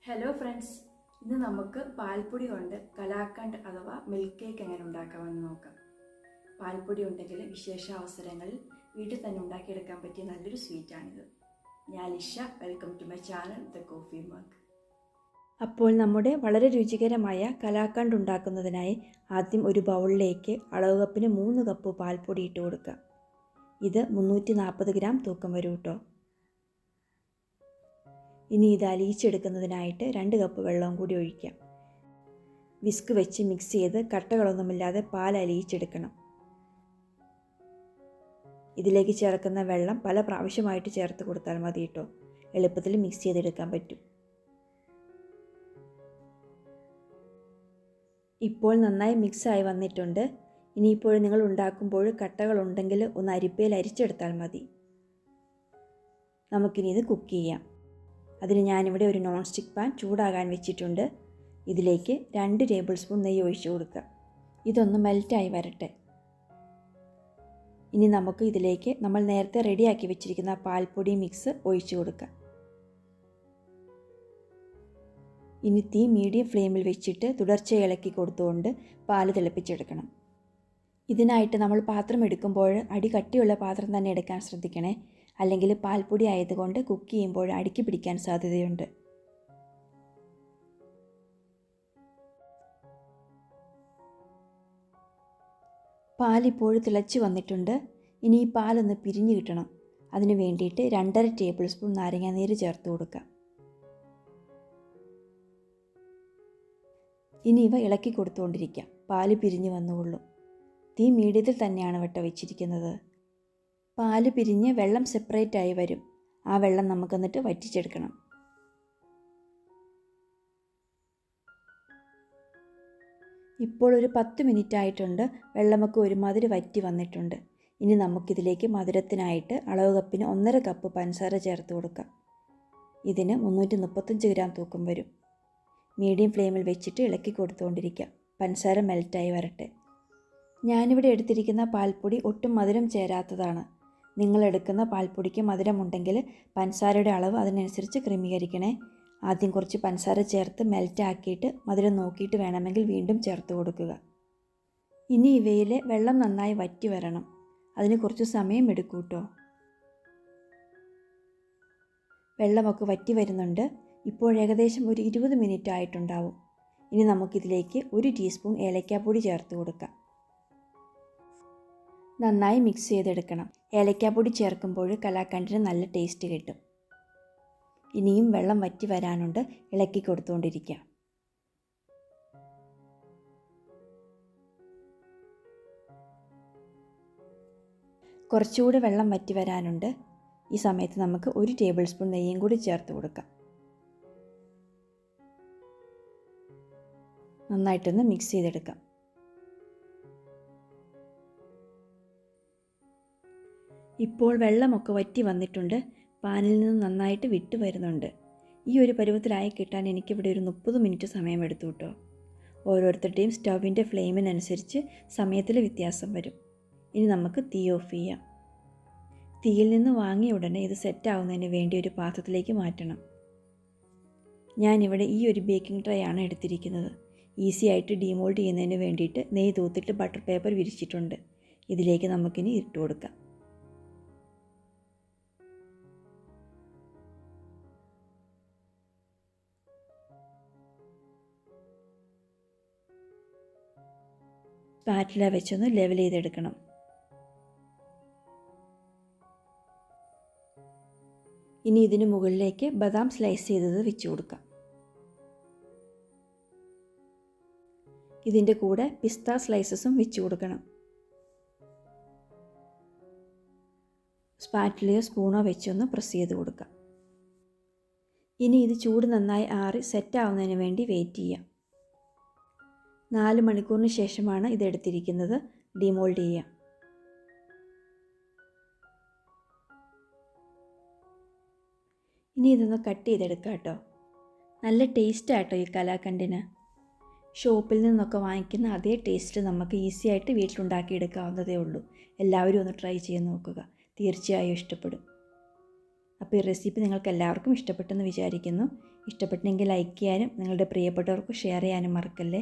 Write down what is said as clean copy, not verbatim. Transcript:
Hello friends, ഇന്ന് നമുക്ക് പാൽപ്പൊടി കൊണ്ട് കലാക്കണ്ട് അഥവാ മിൽക്ക് കേക്ക് എങ്ങനെ ഉണ്ടാക്കാമെന്ന് നോക്കാം. പാൽപ്പൊടി ഉണ്ടെങ്കിൽ വിശേഷ അവസരങ്ങളിൽ വീട്ടിൽ തന്നെ ഉണ്ടാക്കിയെടുക്കാൻ പറ്റിയ നല്ലൊരു സ്വീറ്റാണിത്. ഞാൻ Lisha, welcome to my channel the coffee mug. അപ്പോൾ നമ്മുടെ വളരെ രുചികരമായ കലാക്കണ്ട് ഉണ്ടാക്കുന്നതിനായി ആദ്യം ഒരു ബൗളിലേക്ക് അളവ് കപ്പിന് 3 കപ്പ് പാൽപ്പൊടി ഇട്ട് കൊടുക്കാം. ഇത് 340 ഗ്രാം തൂക്കം വരും കേട്ടോ. ഇനി ഇത് അലിയിച്ചെടുക്കുന്നതിനായിട്ട് 2 കപ്പ് വെള്ളവും കൂടി ഒഴിക്കാം. വിസ്ക് വെച്ച് മിക്സ് ചെയ്ത് കട്ടകളൊന്നുമില്ലാതെ പാൽ അലിയിച്ചെടുക്കണം. ഇതിലേക്ക് ചേർക്കുന്ന വെള്ളം പല പ്രാവശ്യമായിട്ട് ചേർത്ത് കൊടുത്താൽ മതി കേട്ടോ. എളുപ്പത്തിൽ മിക്സ് ചെയ്തെടുക്കാൻ പറ്റും. ഇപ്പോൾ നന്നായി മിക്സായി വന്നിട്ടുണ്ട്. ഇനിയിപ്പോൾ നിങ്ങൾ ഉണ്ടാക്കുമ്പോൾ കട്ടകളുണ്ടെങ്കിൽ ഒന്ന് അരിപ്പയിൽ അരിച്ചെടുത്താൽ മതി. നമുക്കിനി ഇത് കുക്ക് ചെയ്യാം. അതിന് ഞാനിവിടെ ഒരു നോൺ സ്റ്റിക്ക് പാൻ ചൂടാകാൻ വെച്ചിട്ടുണ്ട്. ഇതിലേക്ക് 2 ടേബിൾ സ്പൂൺ നെയ്യ് ഒഴിച്ചു കൊടുക്കുക. ഇതൊന്ന് മെൽറ്റായി വരട്ടെ. ഇനി നമുക്ക് ഇതിലേക്ക് നമ്മൾ നേരത്തെ റെഡിയാക്കി വെച്ചിരിക്കുന്ന പാൽപ്പൊടി മിക്സ് ഒഴിച്ചു കൊടുക്കാം. ഇനി തീ മീഡിയം ഫ്ലെയിമിൽ വെച്ചിട്ട് തുടർച്ചയായി ഇളക്കി കൊടുത്തുകൊണ്ട് പാൽ തിളപ്പിച്ചെടുക്കണം. ഇതിനായിട്ട് നമ്മൾ പാത്രം എടുക്കുമ്പോൾ അടി കട്ടിയുള്ള പാത്രം തന്നെ എടുക്കാൻ ശ്രദ്ധിക്കണേ. അല്ലെങ്കിൽ പാൽപ്പൊടി ആയതുകൊണ്ട് കുക്ക് ചെയ്യുമ്പോൾ അടുക്കി പിടിക്കാൻ സാധ്യതയുണ്ട്. പാലിപ്പോൾ തിളച്ച് വന്നിട്ടുണ്ട്. ഇനി ഈ പാലൊന്ന് പിരിഞ്ഞു കിട്ടണം. അതിന് വേണ്ടിയിട്ട് 2.5 ടേബിൾ സ്പൂൺ നാരങ്ങാനീര് ചേർത്ത് കൊടുക്കാം. ഇനി ഇവ ഇളക്കി കൊടുത്തുകൊണ്ടിരിക്കാം. പാല് പിരിഞ്ഞു വന്നുകൊള്ളും. തീ മീഡിയത്തിൽ തന്നെയാണ് വെച്ചിരിക്കുന്നത്. പാല് പിരിഞ്ഞ് വെള്ളം സെപ്പറേറ്റ് ആയി വരും. ആ വെള്ളം നമുക്ക് എന്നിട്ട് വറ്റിച്ചെടുക്കണം. ഇപ്പോൾ ഒരു 10 മിനിറ്റ് ആയിട്ടുണ്ട്. വെള്ളമൊക്കെ ഒരുമാതിരി വറ്റി വന്നിട്ടുണ്ട്. ഇനി നമുക്കിതിലേക്ക് മധുരത്തിനായിട്ട് അളവ് കപ്പിന് 1.5 കപ്പ് പഞ്ചസാര ചേർത്ത് കൊടുക്കാം. ഇതിന് 335 ഗ്രാം തൂക്കം വരും. മീഡിയം ഫ്ലെയിമിൽ വെച്ചിട്ട് ഇളക്കി കൊടുത്തുകൊണ്ടിരിക്കാം. പഞ്ചസാര മെൽറ്റായി വരട്ടെ. ഞാനിവിടെ എടുത്തിരിക്കുന്ന പാൽപ്പൊടി ഒട്ടും മധുരം ചേരാത്തതാണ്. നിങ്ങളെടുക്കുന്ന പാൽപ്പൊടിക്ക് മധുരമുണ്ടെങ്കിൽ പഞ്ചസാരയുടെ അളവ് അതിനനുസരിച്ച് ക്രമീകരിക്കണേ. ആദ്യം കുറച്ച് പഞ്ചസാര ചേർത്ത് മെൽറ്റാക്കിയിട്ട് മധുരം നോക്കിയിട്ട് വേണമെങ്കിൽ വീണ്ടും ചേർത്ത് കൊടുക്കുക. ഇനി ഇവയിൽ വെള്ളം നന്നായി വറ്റി വരണം. അതിന് കുറച്ച് സമയം എടുക്കും കേട്ടോ. വെള്ളമൊക്കെ വറ്റി വരുന്നുണ്ട്. ഇപ്പോൾ ഏകദേശം ഒരു 20 മിനിറ്റ് ആയിട്ടുണ്ടാവും. ഇനി നമുക്കിതിലേക്ക് 1 ടീസ്പൂൺ ഏലക്കാപ്പൊടി ചേർത്ത് കൊടുക്കാം. നന്നായി മിക്സ് ചെയ്തെടുക്കണം. ഏലക്കാപ്പൊടി ചേർക്കുമ്പോൾ കലാക്കണ്ടിന് നല്ല ടേസ്റ്റ് കിട്ടും. ഇനിയും വെള്ളം വറ്റി വരാനുണ്ട്. ഇളക്കി കൊടുത്തുകൊണ്ടിരിക്കുക. കുറച്ചുകൂടി വെള്ളം വറ്റി വരാനുണ്ട്. ഈ സമയത്ത് നമുക്ക് 1 ടേബിൾ സ്പൂൺ നെയ്യും കൂടി ചേർത്ത് കൊടുക്കാം. നന്നായിട്ടൊന്ന് മിക്സ് ചെയ്തെടുക്കാം. ഇപ്പോൾ വെള്ളമൊക്കെ വറ്റി വന്നിട്ടുണ്ട്. പാനിൽ നിന്ന് നന്നായിട്ട് വിട്ട് വരുന്നുണ്ട്. ഈ ഒരു പരുവത്തിലായി കിട്ടാൻ എനിക്കിവിടെ ഒരു 30 മിനിറ്റ് സമയം എടുത്തു കേട്ടോ. ഓരോരുത്തരുടെയും സ്റ്റൗവിൻ്റെ ഫ്ലെയിമിനനുസരിച്ച് സമയത്തിൽ വ്യത്യാസം വരും. ഇനി നമുക്ക് തീ ഓഫ് ചെയ്യാം. തീയിൽ നിന്ന് വാങ്ങിയ ഉടനെ ഇത് സെറ്റ് ആവുന്നതിന് വേണ്ടി ഒരു പാത്രത്തിലേക്ക് മാറ്റണം. ഞാനിവിടെ ഈ ഒരു ബേക്കിംഗ് ട്രേ ആണ് എടുത്തിരിക്കുന്നത്. ഈസി ആയിട്ട് ഡീമോൾഡ് ചെയ്യുന്നതിന് വേണ്ടിയിട്ട് നെയ്യ് തൂത്തിട്ട് ബട്ടർ പേപ്പർ വിരിച്ചിട്ടുണ്ട്. ഇതിലേക്ക് നമുക്കിനി ഇട്ട് കൊടുക്കാം. സ്പാറ്റില വെച്ചൊന്ന് ലെവൽ ചെയ്തെടുക്കണം. ഇനി ഇതിന് മുകളിലേക്ക് ബദാം സ്ലൈസ് ചെയ്തത് വെച്ച് കൊടുക്കാം. ഇതിൻ്റെ കൂടെ പിസ്ത സ്ലൈസസും വെച്ച് കൊടുക്കണം. സ്പാറ്റിലയോ സ്പൂണോ വെച്ചൊന്ന് പ്രസ് ചെയ്ത് കൊടുക്കാം. ഇനി ഇത് ചൂട് നന്നായി ആറി സെറ്റ് ആവുന്നതിന് വേണ്ടി വെയിറ്റ് ചെയ്യാം. 4 മണിക്കൂറിന് ശേഷമാണ് ഇതെടുത്തിരിക്കുന്നത്. ഡിമോൾഡ് ചെയ്യാം. ഇനി ഇതൊന്ന് കട്ട് ചെയ്തെടുക്കാം കേട്ടോ. നല്ല ടേസ്റ്റ് ആട്ടോ ഈ കലാക്കണ്ടിന്. ഷോപ്പിൽ നിന്നൊക്കെ വാങ്ങിക്കുന്ന അതേ ടേസ്റ്റ് നമുക്ക് ഈസി ആയിട്ട് വീട്ടിലുണ്ടാക്കിയെടുക്കാവുന്നതേ ഉള്ളൂ. എല്ലാവരും ഒന്ന് ട്രൈ ചെയ്ത് നോക്കുക. തീർച്ചയായും ഇഷ്ടപ്പെടും. അപ്പോൾ ഈ റെസിപ്പി നിങ്ങൾക്ക് എല്ലാവർക്കും ഇഷ്ടപ്പെട്ടെന്ന് വിചാരിക്കുന്നു. ഇഷ്ടപ്പെട്ടെങ്കിൽ ലൈക്ക് ചെയ്യാനും നിങ്ങളുടെ പ്രിയപ്പെട്ടവർക്ക് ഷെയർ ചെയ്യാനും മറക്കല്ലേ.